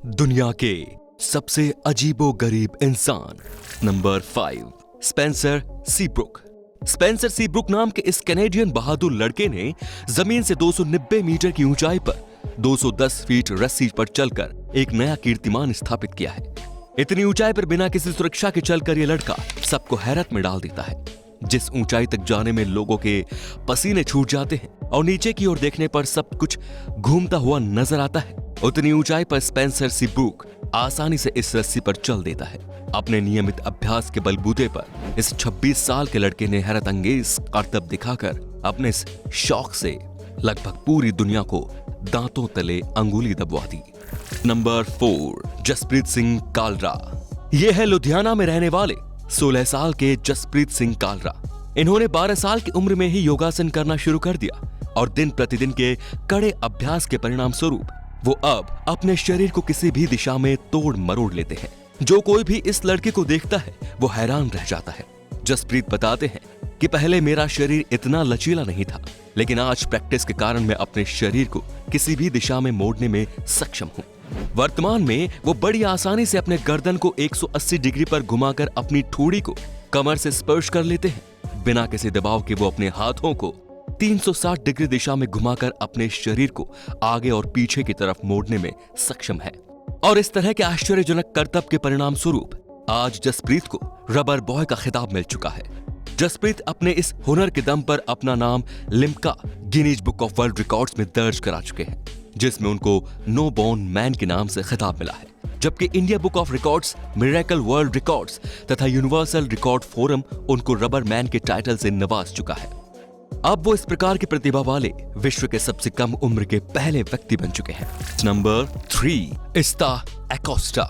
दुनिया के सबसे अजीबोगरीब इंसान। Number 5, Spencer Seabrook. Spencer Seabrook नाम के इस कैनेडियन बहादुर लड़के ने जमीन से 290 मीटर की ऊंचाई पर 210 फीट रस्सी पर चलकर एक नया कीर्तिमान स्थापित किया है। इतनी ऊंचाई पर बिना किसी सुरक्षा के चलकर यह लड़का सबको हैरत में डाल देता है। जिस ऊंचाई तक जाने में लोगों के पसीने छूट जाते हैं और नीचे की ओर देखने पर सब कुछ घूमता हुआ नजर आता है, उतनी ऊंचाई पर स्पेंसर सीब्रुक आसानी से इस रस्सी पर चल देता है। अपने नियमित अभ्यास के बलबूते पर इस 26 साल के लड़के ने हैरत अंगेज करतब दिखाकर अपने इस शौक से लगभग पूरी दुनिया को दांतों तले अंगुली दबवा दी। नंबर 4, जसप्रीत सिंह कालरा। ये है लुधियाना में रहने वाले 16 साल के जसप्रीत सिंह कालरा। इन्होंने 12 साल की उम्र में ही योगासन करना शुरू कर दिया और दिन प्रतिदिन के कड़े अभ्यास के परिणाम स्वरूप वो अब अपने शरीर को किसी भी दिशा में तोड़ मरोड़ लेते हैं। जो कोई भी इस लड़के को देखता है वो हैरान रह जाता है। जसप्रीत बताते हैं कि पहले मेरा शरीर इतना लचीला नहीं था, लेकिन आज प्रैक्टिस के कारण मैं अपने शरीर को किसी भी दिशा में मोड़ने में सक्षम हूँ। वर्तमान में वो बड़ी आसानी से अपने गर्दन को 180 डिग्री पर घुमाकर अपनी ठोड़ी को कमर से स्पर्श कर लेते हैं। बिना किसी दबाव के वो अपने हाथों को 360 डिग्री दिशा में घुमाकर अपने शरीर को आगे और पीछे की तरफ मोड़ने में सक्षम है। और इस तरह के आश्चर्यजनक करतब के परिणाम स्वरूप आज जसप्रीत को रबर बॉय का खिताब मिल चुका है। जसप्रीत अपने इस हुनर के दम पर अपना नाम Limca Guinness book of world records में दर्ज करा चुके हैं, जिसमें उनको नो बोन मैन के नाम से खिताब मिला है। जबकि India book of records, miracle world records तथा यूनिवर्सल रिकॉर्ड फोरम उनको रबर मैन के टाइटल से नवाज चुका है। अब वो इस प्रकार की प्रतिभा वाले विश्व के सबसे कम उम्र के पहले व्यक्ति बन चुके हैं। Number 3, Ista Acosta.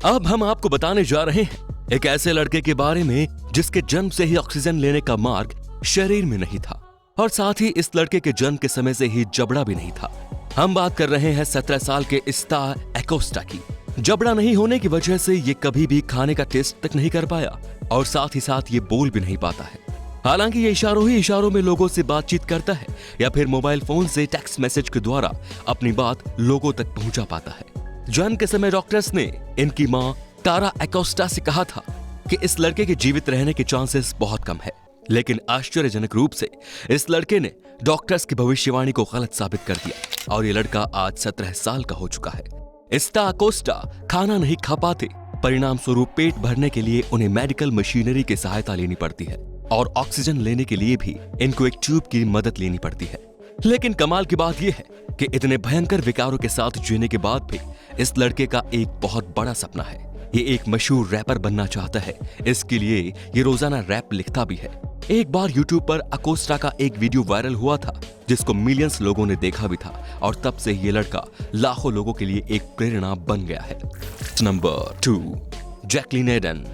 अब हम आपको बताने जा रहे हैं एक ऐसे लड़के के बारे में जिसके जन्म से ही ऑक्सीजन लेने का मार्ग शरीर में नहीं था और साथ ही इस लड़के के जन्म के समय से ही जबड़ा भी नहीं था। हम बात कर रहे हैं 17 साल के इस्ता एकोस्टा की। जबड़ा नहीं होने की वजह से ये कभी भी खाने का टेस्ट तक नहीं कर पाया और साथ ही साथ ये बोल भी नहीं पाता है। हालांकि ये इशारों ही इशारों में लोगों से बातचीत करता है या फिर मोबाइल फोन से टेक्स्ट मैसेज के द्वारा अपनी बात लोगों तक पहुंचा पाता है। जन्म के समय डॉक्टर्स ने इनकी मां तारा एकोस्टा से कहा था कि इस लड़के के जीवित रहने के चांसेस बहुत कम है, लेकिन आश्चर्यजनक रूप से इस लड़के ने डॉक्टर्स की भविष्यवाणी को गलत साबित कर दिया और ये लड़का आज 17 साल का हो चुका है। इस्ता एकोस्टा खाना नहीं खा पाते, परिणाम स्वरूप पेट भरने के लिए उन्हें मेडिकल मशीनरी की सहायता लेनी पड़ती है और ऑक्सीजन लेने के लिए भी इनको एक ट्यूब की मदद लेनी पड़ती है। लेकिन कमाल की बात यह है कि इतने भयंकर विकारों के साथ जीने के बाद भी इस लड़के का एक बहुत बड़ा सपना है। ये एक मशहूर रैपर बनना चाहता है। इसके लिए ये रोजाना रैप लिखता भी है। एक बार YouTube पर अकोस्टा का एक वीडियो वायरल हुआ था जिसको मिलियंस लोगों ने देखा भी था और तब से ये लड़का लाखों लोगों के लिए एक प्रेरणा बन गया है। Number 2, Jacqueline Aiden.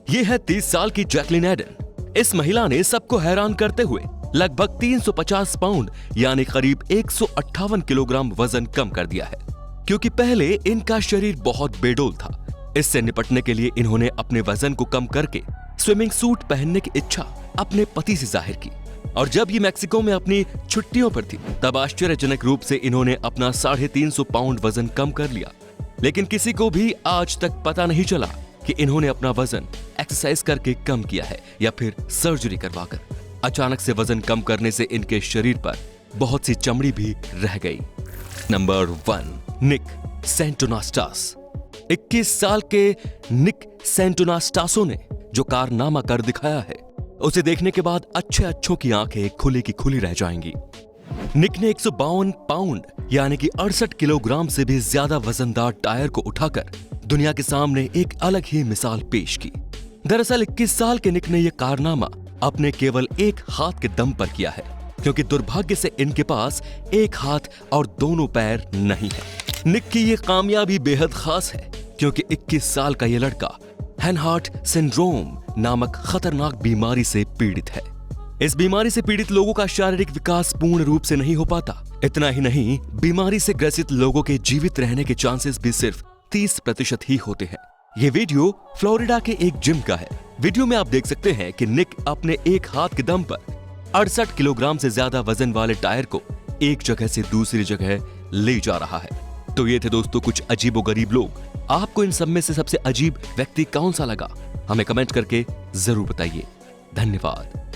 ये है 30 साल की जैकलिन एडन। इस महिला ने सबको हैरान करते हुए लगभग 350 पाउंड यानी करीब 158 किलोग्राम वजन कम कर दिया है, क्योंकि पहले इनका शरीर बहुत बेडोल था। इससे निपटने के लिए इन्होंने अपने वजन को कम करके स्विमिंग सूट पहनने की इच्छा अपने पति से जाहिर की और जब ये मैक्सिको में अपनी छुट्टियों पर थी तब आश्चर्यजनक रूप से इन्होंने अपना 350 पाउंड वजन कम कर लिया। लेकिन किसी को भी आज तक पता नहीं चला कि इन्होंने अपना वजन एक्सरसाइज करके कम किया है या फिर सर्जरी करवाकर। अचानक से वजन कम करने से इनके शरीर पर बहुत सी चमड़ी भी रह गई। नंबर 1, निक सेंटोनास्टास। 21 साल के निक सेंटोनास्टासो ने जो कारनामा कर दिखाया है उसे देखने के बाद अच्छों की आंखें खुली की खुली रह जाएंगी। निक ने 152 पाउंड यानी कि 68 किलोग्राम से भी ज्यादा वजनदार टायर को उठाकर दुनिया के सामने एक अलग ही मिसाल पेश की। दरअसल 21 साल के निक ने यह कारनामा अपने केवल एक हाथ के दम पर किया है, क्योंकि दुर्भाग्य से इनके पास एक हाथ और दोनों पैर नहीं है। निक की यह कामयाबी बेहद खास है क्योंकि 21 साल का यह लड़का हैनहार्ट सिंड्रोम नामक खतरनाक बीमारी से पीड़ित है। इस बीमारी से पीड़ित लोगों का शारीरिक विकास पूर्ण रूप से नहीं हो पाता। इतना ही नहीं, बीमारी से ग्रसित लोगों के जीवित रहने के चांसेस भी सिर्फ 30% ही होते हैं। ये वीडियो फ्लोरिडा के एक जिम का है। वीडियो में आप देख सकते हैं कि निक अपने एक हाथ के दम पर 68 किलोग्राम से ज्यादा वजन वाले टायर को एक जगह से दूसरी जगह ले जा रहा है। तो ये थे दोस्तों कुछ अजीबोगरीब लोग। आपको इन सब में से सबसे अजीब व्यक्ति कौन सा लगा, हमें कमेंट करके जरूर बताइए। धन्यवाद।